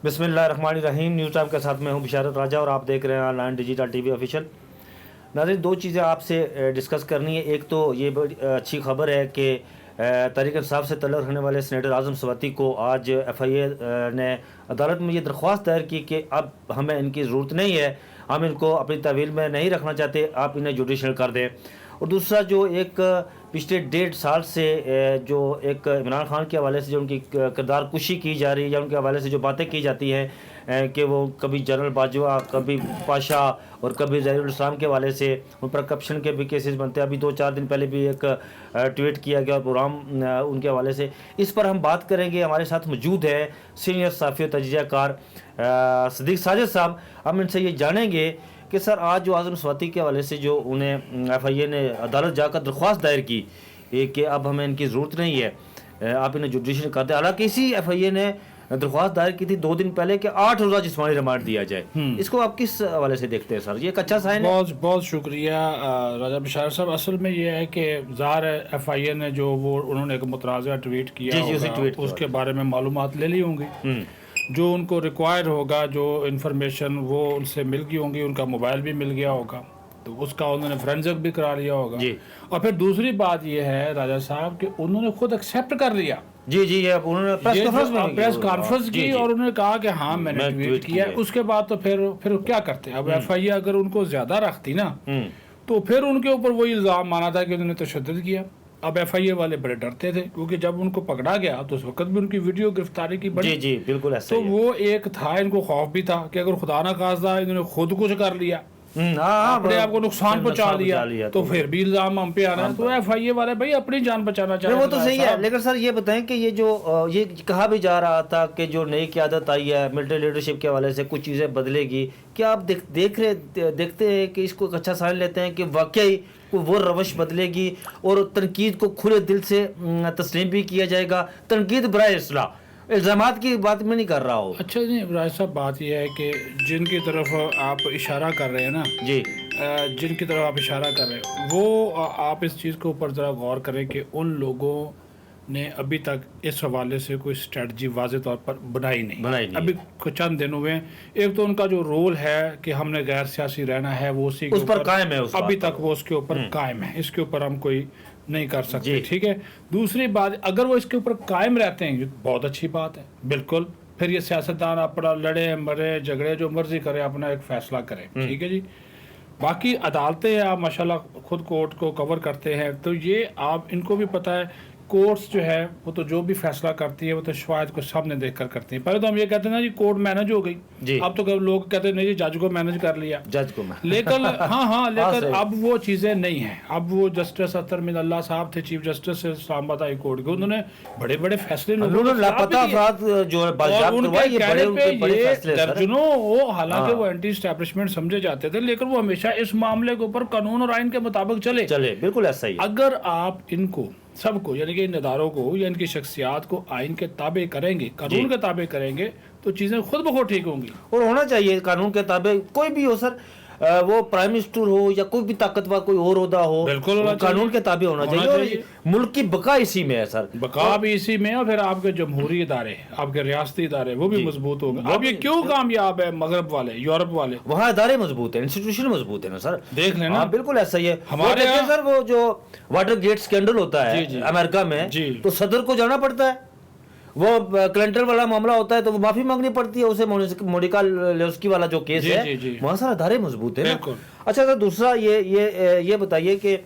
بسم اللہ الرحمن الرحیم. نیوز ٹائم کے ساتھ میں ہوں بشارت راجہ اور آپ دیکھ رہے ہیں on line digital T V official. ناظرین دو چیزیں آپ سے ڈسکس کرنی ہے. ایک تو یہ بڑی اچھی خبر ہے کہ تحریک انصاف سے تعلق رکھنے والے سینیٹر اعظم سواتی کو آج ایف آئی اے نے عدالت میں یہ درخواست دائر کی کہ اب ہمیں ان کی ضرورت نہیں ہے, ہم ان کو اپنی تحویل میں نہیں رکھنا چاہتے, آپ انہیں جوڈیشل کر دیں. اور دوسرا جو ایک پچھلے 1.5 سال سے جو ایک عمران خان کے حوالے سے جو ان کی کردار کشی کی جا رہی ہے یا ان کے حوالے سے جو باتیں کی جاتی ہیں کہ وہ کبھی جنرل باجوہ, کبھی پاشا اور کبھی ظہیر الاسلام کے حوالے سے ان پر کرپشن کے بھی کیسز بنتے ہیں. ابھی 2-4 دن پہلے بھی ایک ٹویٹ کیا گیا پروگرام ان کے حوالے سے. اس پر ہم بات کریں گے. ہمارے ساتھ موجود ہے سینئر صحافی و تجزیہ کار صدیق ساجد صاحب. ہم ان سے یہ جانیں گے کہ سر آج جو اعظم سواتی کے حوالے سے جو انہیں ایف آئی اے نے عدالت جا کر درخواست دائر کی کہ اب ہمیں ان کی ضرورت نہیں ہے, آپ انہیں جوڈیشل کر دیں. حالانکہ اسی ایف آئی اے نے درخواست دائر کی تھی 2 دن پہلے کہ 8 روزہ جسمانی ریمانڈ دیا جائے. اس کو آپ کس حوالے سے دیکھتے ہیں سر؟ یہ ایک اچھا سائن ہے. بہت شکریہ راجہ بشار صاحب. اصل میں یہ ہے کہ ظاہر ہے ایف آئی اے نے جو وہ انہوں نے ایک متنازعہ ٹویٹ کیا اس کے بارے میں معلومات لے لی ہوں گی, جو ان کو ریکوائر ہوگا, جو انفارمیشن وہ ان سے مل گئی ہوں گی, ان کا موبائل بھی مل گیا ہوگا تو اس کا انہوں نے فرینزک بھی کرا لیا ہوگا. اور پھر دوسری بات یہ ہے راجہ صاحب کہ انہوں نے خود ایکسیپٹ کر لیا. انہوں نے پریس کانفرنس کی اور انہوں نے کہا کہ ہاں میں نے ٹویٹ کیا. اس کے بعد تو پھر کیا کرتے؟ اب ایف آئی اے اگر ان کو زیادہ رکھتی نا تو پھر ان کے اوپر وہی الزام مانا تھا کہ انہوں نے تشدد کیا. اب ایف آئی اے والے بڑے ڈرتے تھے کیونکہ جب ان کو پکڑا گیا تو اس وقت بھی ان کی ویڈیو گرفتاری کی بڑی بالکل ایسا تو وہ ایک تھا, ان کو خوف بھی تھا کہ اگر خدا نہ خواستہ انہوں نے خود کچھ کر لیا, اپنے آپ کو نقصان پہنچا لیا تو پھر بھی الزام ہم پہ آنا ہے. تو ایف آئی اے والے بھائی اپنی جان بچانا چاہتے ہیں. وہ تو صحیح ہے, لیکن سر یہ بتائیں کہ یہ کہا بھی جا رہا تھا کہ جو نئی قیادت آئی ہے ملٹری لیڈرشپ کے حوالے سے کچھ چیزیں بدلے گی. کیا آپ دیکھتے ہیں کہ اس کو ایک اچھا سائن لیتے ہیں کہ واقعی وہ روش بدلے گی اور تنقید کو کھلے دل سے تسلیم بھی کیا جائے گا؟ تنقید برائے اصلاح, الزامات کی بات میں نہیں کر رہا ہوں. اچھا جی راج صاحب, بات یہ ہے کہ جن کی طرف آپ اشارہ کر رہے ہیں نا, جن کی طرف آپ اشارہ کر رہے ہیں وہ آپ اس چیز کے اوپر ذرا غور کریں کہ ان لوگوں نے ابھی تک اس حوالے سے کوئی اسٹریٹجی واضح طور پر بنائی نہیں. ابھی چند دن ہوئے ہیں. ایک تو ان کا جو رول ہے کہ ہم نے غیر سیاسی رہنا ہے وہ اسی اس پر قائم ہے, ابھی تک وہ اس کے اوپر قائم ہے. اس کے اوپر ہم کوئی نہیں کر سکتے. ٹھیک ہے. دوسری بات, اگر وہ اس کے اوپر قائم رہتے ہیں بہت اچھی بات ہے بالکل. پھر یہ سیاستدان اپنا لڑے مرے جھگڑے جو مرضی کرے اپنا ایک فیصلہ کرے. ٹھیک ہے جی. باقی عدالتیں آپ ماشاءاللہ خود کورٹ کو کور کرتے ہیں تو یہ آپ ان کو بھی پتہ ہے کورٹس جو ہے وہ تو جو بھی فیصلہ کرتی ہے وہ تو شواہد کو سامنے دیکھ کر کرتی ہیں. پہلے تو ہم یہ کہتے ہیں نا جی کورٹ مینج ہو گئی, اب تو لوگ کہتے ہیں نہیں جی جج کو مینج کر لیا, لیکن لیکن اب وہ چیزیں نہیں ہیں. اب وہ جسٹس اطہر من اللہ صاحب تھے چیف جسٹس اسلام آباد ہائی کورٹ کے, انہوں نے بڑے بڑے فیصلے درجنوں وہ حالانکہ وہ اینٹی اسٹیبلشمنٹ سمجھے جاتے تھے لیکن وہ ہمیشہ اس معاملے کے اوپر قانون اور آئین کے مطابق چلے. بالکل ایسا ہی. اگر آپ ان کو سب کو یعنی کہ ان اداروں کو یا ان کی شخصیات کو آئین کے تابع کریں گے, قانون کے تابع کریں گے تو چیزیں خود بخود ٹھیک ہوں گی. اور ہونا چاہیے قانون کے تابع, کوئی بھی ہو سر, وہ پرائم منسٹر ہو یا کوئی بھی طاقتور کوئی اور عہدہ ہو, بالکل قانون کے تابع ہونا چاہیے. اور ملک کی بقا اسی میں ہے سر, بقا بھی اسی میں ہے. اور پھر آپ کے جمہوری ادارے, آپ کے ریاستی ادارے وہ بھی مضبوط ہوں گے. اب یہ کیوں کامیاب ہے مغرب والے, یورپ والے, وہاں ادارے مضبوط ہیں, انسٹیٹیوشن مضبوط ہے نا سر. دیکھ لینا بالکل ایسا ہی ہے. ہمارے سر وہ جو واٹر گیٹ اسکینڈل ہوتا ہے امریکہ میں تو صدر کو جانا پڑتا ہے. وہ کلنٹن والا معاملہ ہوتا ہے تو وہ معافی مانگنی پڑتی ہے اسے, مونیکا لیوسکی والا جو کیس ہے وہاں سر ادارے مضبوط ہیں. اچھا سر, دوسرا یہ بتائیے کہ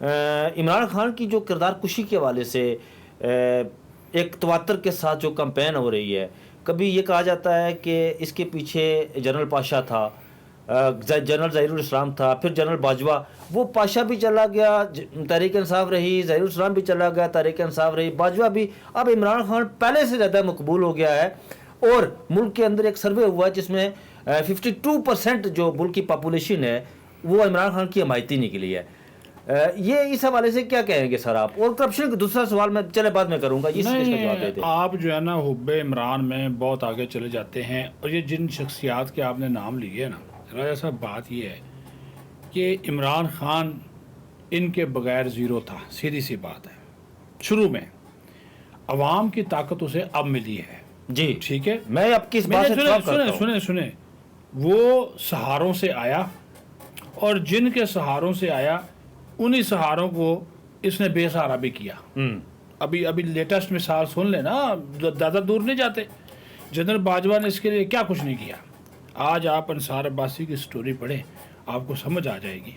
عمران خان کی جو کردار کشی کے حوالے سے ایک تواتر کے ساتھ جو کمپین ہو رہی ہے, کبھی یہ کہا جاتا ہے کہ اس کے پیچھے جنرل پاشا تھا, جنرل ظہیر الاسلام تھا, پھر جنرل باجوہ, وہ پاشا بھی چلا گیا, تحریک انصاف رہی, ظہیر الاسلام بھی چلا گیا, تحریک انصاف رہی, باجوہ بھی. اب عمران خان پہلے سے زیادہ مقبول ہو گیا ہے اور ملک کے اندر ایک سروے ہوا جس میں 52% جو ملک کی پاپولیشن ہے وہ عمران خان کی حمایتی نکلی ہے. یہ اس حوالے سے کیا کہیں گے سر آپ؟ اور کرپشن کا دوسرا سوال میں چلے بعد میں کروں گا, اس کا جواب دے دیں. آپ جو ہے نا حب عمران میں بہت آگے چلے جاتے ہیں. اور یہ جن شخصیات کے آپ نے نام لیے نا راجہ صاحب, بات یہ ہے کہ عمران خان ان کے بغیر زیرو تھا, سیدھی سی بات ہے شروع میں. عوام کی طاقت اسے اب ملی ہے. جی ٹھیک ہے, میں آپ کی اس بات سے اتفاق کرتا ہوں. سنیں وہ سہاروں سے آیا, اور جن کے سہاروں سے آیا انہی سہاروں کو اس نے بے سہارا بھی کیا. ابھی لیٹسٹ مثال سن لیں نا, زیادہ دور نہیں جاتے. جنرل باجوہ نے اس کے لیے کیا کچھ نہیں کیا. آج آپ انصار عباسی کی سٹوری پڑھیں, آپ کو سمجھ آ جائے گی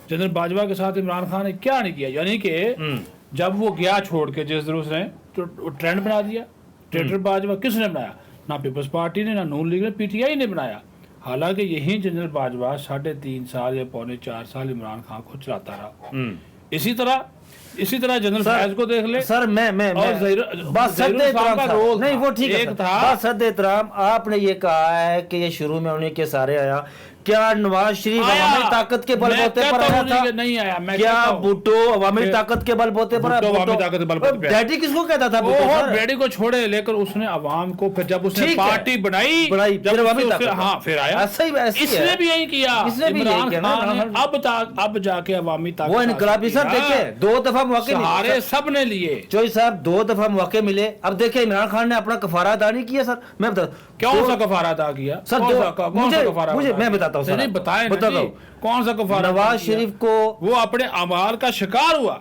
جنرل باجوہ کے ساتھ عمران خان نے کیا نہیں کیا. یعنی کہ جب وہ گیا چھوڑ کے جس دن اس نے ٹرینڈ بنا دیا, ٹریٹر باجوہ کس نے بنایا؟ نہ پیپلز پارٹی نے, نہ نون لیگ نے, پی ٹی آئی نے بنایا. حالانکہ یہی جنرل باجوہ 3.5 سال یا 4.25 سال عمران خان کو چلاتا رہا. اسی طرح جنرل فیض کو دیکھ لے سر. میں بات نہیں, وہ ٹھیک ہے, بات صد احترام. آپ نے یہ کہا ہے کہ یہ شروع میں انہیں کے سارے آیا. کیا نواز شریف عوامی طاقت کے بل بوتے پر آیا تھا؟ نہیں آیا. کیا بھٹو عوامی طاقت کے بل بوتے پر آیا؟ ڈیڈی کس کو کہتا تھا؟ ڈیڈی کو چھوڑے, لیکن اس نے عوام کو پھر جب اس نے پارٹی بنائی ہاں پھر آیا. اس نے بھی یہی کیا. عمران خان نے اب جا کے عوامی طاقت, وہ انقلابی سر دیکھیں 2 دفعہ موقع سارے سب نے لیے. چوئی صاحب 2 دفعہ موقع ملے. اب دیکھیں عمران خان نے اپنا کفارہ ادا نہیں کیا. سر میں بتا کون سا کفارہ ادا کیا سر؟ کون سا کفارہ؟ مجھے میں بتاتا ہوں سر, بتائیں کون سا کفارہ. نواز شریف کو وہ اپنے اعمال کا شکار ہوا.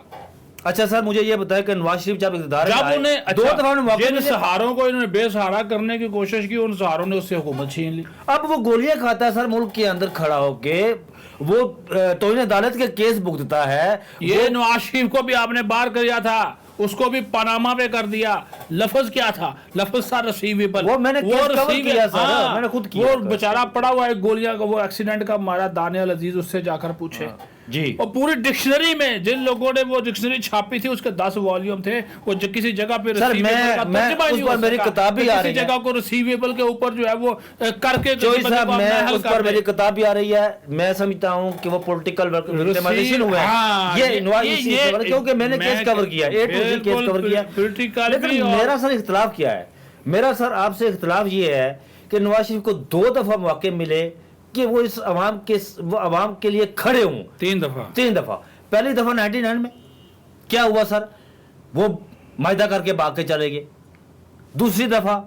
اچھا سر مجھے یہ بتائیں کہ نواز شریف جب اقتدار میں آئے, انہیں 2 دفعہ موقع جن سہاروں کو انہوں نے بے سہارا کرنے کی کوشش کی, ان سہاروں نے اس سے حکومت چھین لی. اب وہ گولیاں کھاتا ہے سر ملک کے اندر کھڑا ہو کے, وہ توہین عدالت کے کیس بھگتتا ہے. یہ نواز شریف کو بھی آپ نے باہر کیا تھا, اس کو بھی پاناما پہ کر دیا. لفظ کیا تھا؟ لفظ تھا ریسیویبل. وہ میں نے کیس کور کیا سر, میں نے خود کیا. وہ بیچارہ پڑا ہوا ہے گولیاں کا, وہ ایکسیڈنٹ کا مارا. دانیال عزیز اس سے جا کر پوچھے جی. اور پوری ڈکشنری میں جن لوگوں نے وہ ڈکشنری چھاپی تھی اس کے 10 والیوم تھے. وہ کسی جگہ پہ میری کتاب بھی آ رہی ہے, جگہ کو ریسیویبل کے اوپر جو ہے وہ کر کے اس پر میری کتاب بھی آ رہی ہے. میں سمجھتا ہوں کہ وہ پولیٹیکل وکٹمائزیشن ہوا ہے یہ, کیونکہ میں نے کیس کور کیا, اے ٹو زی کیس کور کیا. لیکن میرا سر اختلاف کیا ہے؟ میرا سر آپ سے اختلاف یہ ہے کہ نواز شریف کو 2 دفعہ موقع ملے کہ وہ اس عوام کے لیے کھڑے ہوں. 3 دفعہ. پہلی دفعہ 99 میں کیا ہوا سر؟ وہ معاہدہ کر کے بھاگ کے چلے گئے. دوسری دفعہ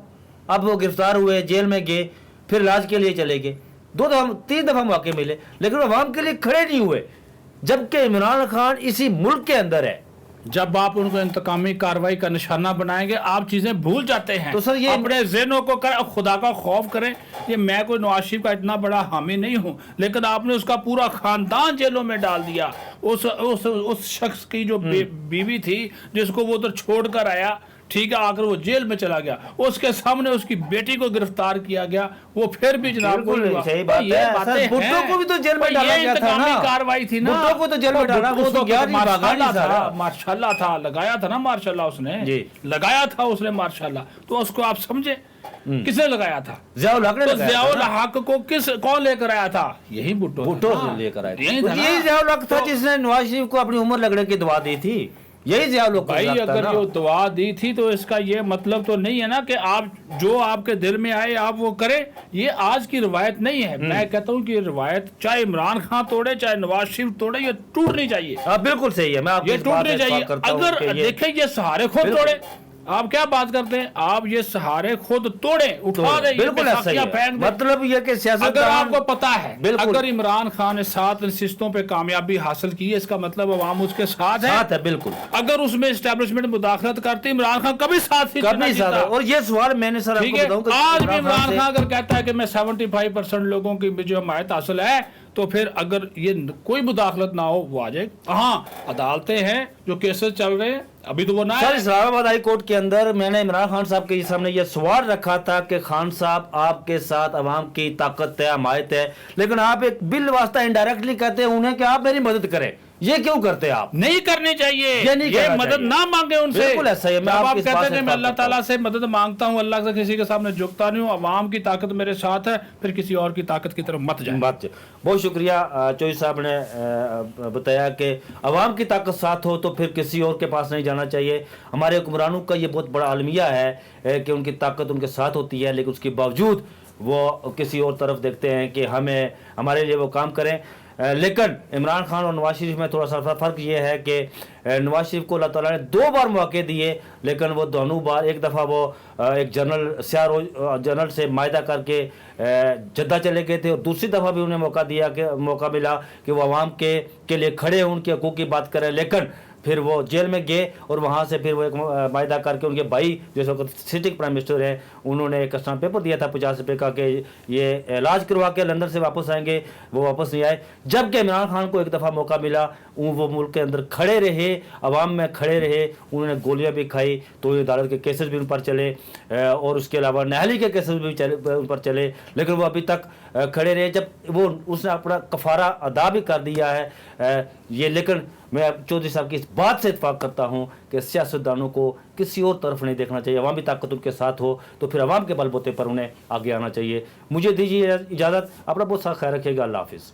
اب وہ گرفتار ہوئے, جیل میں گئے, پھر علاج کے لیے چلے گئے. 3 دفعہ موقع ملے لیکن عوام کے لیے کھڑے نہیں ہوئے. جبکہ عمران خان اسی ملک کے اندر ہے. جب آپ ان کو انتقامی کاروائی کا نشانہ بنائیں گے آپ چیزیں بھول جاتے ہیں. تو سر یہ اپنے ذہنوں کو خدا کا خوف کریں. یہ میں کوئی نواز شریف کا اتنا بڑا حامی نہیں ہوں, لیکن آپ نے اس کا پورا خاندان جیلوں میں ڈال دیا. اس شخص کی جو بیوی تھی جس کو وہ ادھر چھوڑ کر آیا, ٹھیک ہے, آ کر وہ جیل میں چلا گیا. اس کے سامنے اس کی بیٹی کو گرفتار کیا گیا. وہ پھر بھی جناب کاروائی تھی نا, ماشاءاللہ تھا, لگایا تھا نا ماشاءاللہ اس نے, لگایا تھا اس نے ماشاءاللہ. تو اس کو آپ سمجھے کس نے لگایا تھا؟ ضیاء الحق کو کون لے کر آیا تھا؟ یہی بھٹو لے کر آیا. یہی ضیاء الحق تھا جس نے نواز شریف کو اپنی عمر لگنے کی دعا دی تھی. یہی ضیاء الحق بھائی اگر یہ دعا دی تھی تو اس کا یہ مطلب تو نہیں ہے نا کہ آپ جو آپ کے دل میں آئے آپ وہ کریں. یہ آج کی روایت نہیں ہے. میں کہتا ہوں کہ یہ روایت چاہے عمران خان توڑے چاہے نواز شریف توڑے, یہ ٹوٹنی چاہیے. بالکل صحیح ہے, یہ ٹوٹنی چاہیے. اگر دیکھیں یہ سہارے خود توڑے, آپ کیا بات کرتے ہیں, آپ یہ سہارے خود توڑیں, اٹھا دیں. بالکل مطلب یہ کہ سیاست, اگر آپ کو پتا ہے اگر عمران خان نے 7 نشستوں پہ کامیابی حاصل کی ہے, اس کا مطلب عوام اس کے ساتھ ہے. بالکل. اگر اس میں اسٹیبلشمنٹ مداخلت کرتی, عمران خان کبھی ساتھ نہیں ساتھ. اور یہ سوال میں نے سر آپ کو بتاؤں, آج بھی عمران خان اگر کہتا ہے کہ میں 75% لوگوں کی جو حمایت حاصل ہے, تو پھر اگر یہ کوئی مداخلت نہ ہو وہ آ جائے. ہاں عدالتیں ہیں جو کیسز چل رہے ہیں, ابھی تو وہ نہ ہے. اسلام آباد ہائی کورٹ کے اندر میں نے عمران خان صاحب کے سامنے یہ سوال رکھا تھا کہ خان صاحب آپ کے ساتھ عوام کی طاقت ہے, حمایت ہے, لیکن آپ ایک بل واسطہ انڈائریکٹلی کہتے ہیں انہیں کہ آپ میری مدد کریں. یہ کیوں کرتے ہیں آپ؟ نہیں کرنی چاہیے. یہ مدد نہ مانگے ان سے. بالکل ایسا ہی ہے. جب آپ کہتے ہیں میں اللہ تعالیٰ سے مدد مانگتا ہوں, اللہ سے کسی کے سامنے جھکتا نہیں ہوں, عوام کی طاقت میرے ساتھ ہے, پھر کسی اور کی طاقت کی طرف مت جائیں. بہت شکریہ چوئی صاحب نے بتایا کہ عوام کی طاقت ساتھ ہو تو پھر کسی اور کے پاس نہیں جانا چاہیے. ہمارے حکمرانوں کا یہ بہت بڑا المیہ ہے کہ ان کی طاقت ان کے ساتھ ہوتی ہے, لیکن اس کے باوجود وہ کسی اور طرف دیکھتے ہیں کہ ہمارے لیے وہ کام کریں. لیکن عمران خان اور نواز شریف میں تھوڑا سا فرق یہ ہے کہ نواز شریف کو اللہ تعالیٰ نے 2 بار موقع دیے، لیکن وہ دونوں بار، ایک دفعہ وہ ایک جنرل سے معاہدہ کر کے جدہ چلے گئے تھے، اور دوسری دفعہ بھی انہیں موقع ملا کہ وہ عوام کے لیے کھڑے ہوں، ان کے حقوق کی بات کریں، لیکن پھر وہ جیل میں گئے اور وہاں سے پھر وہ ایک معاہدہ کر کے ان کے بھائی جو اس وقت سٹنگ پرائم منسٹر ہیں، انہوں نے ایک اسٹامپ پیپر دیا تھا 50 روپے کا کہ یہ علاج کروا کے لندن سے واپس آئیں گے، وہ واپس نہیں آئے۔ جب کہ عمران خان کو ایک دفعہ موقع ملا، وہ ملک کے اندر کھڑے رہے، عوام میں کھڑے رہے، انہوں نے گولیاں بھی کھائی، تو عدالت کے کیسز بھی ان پر چلے اور اس کے علاوہ نہلی کے کیسز بھی ان پر چلے، لیکن وہ ابھی تک کھڑے رہے۔ جب اس نے اپنا کفارہ ادا بھی کر دیا ہے یہ، لیکن میں چودھری صاحب کی اس بات سے اتفاق کرتا ہوں کہ سیاستدانوں کو کسی اور طرف نہیں دیکھنا چاہیے، عوامی طاقت ان کے ساتھ ہو تو پھر عوام کے بل بوتے پر انہیں آگے آنا چاہیے۔ مجھے دیجیے اجازت، اپنا بہت سا خیال رکھیے گا، اللہ حافظ۔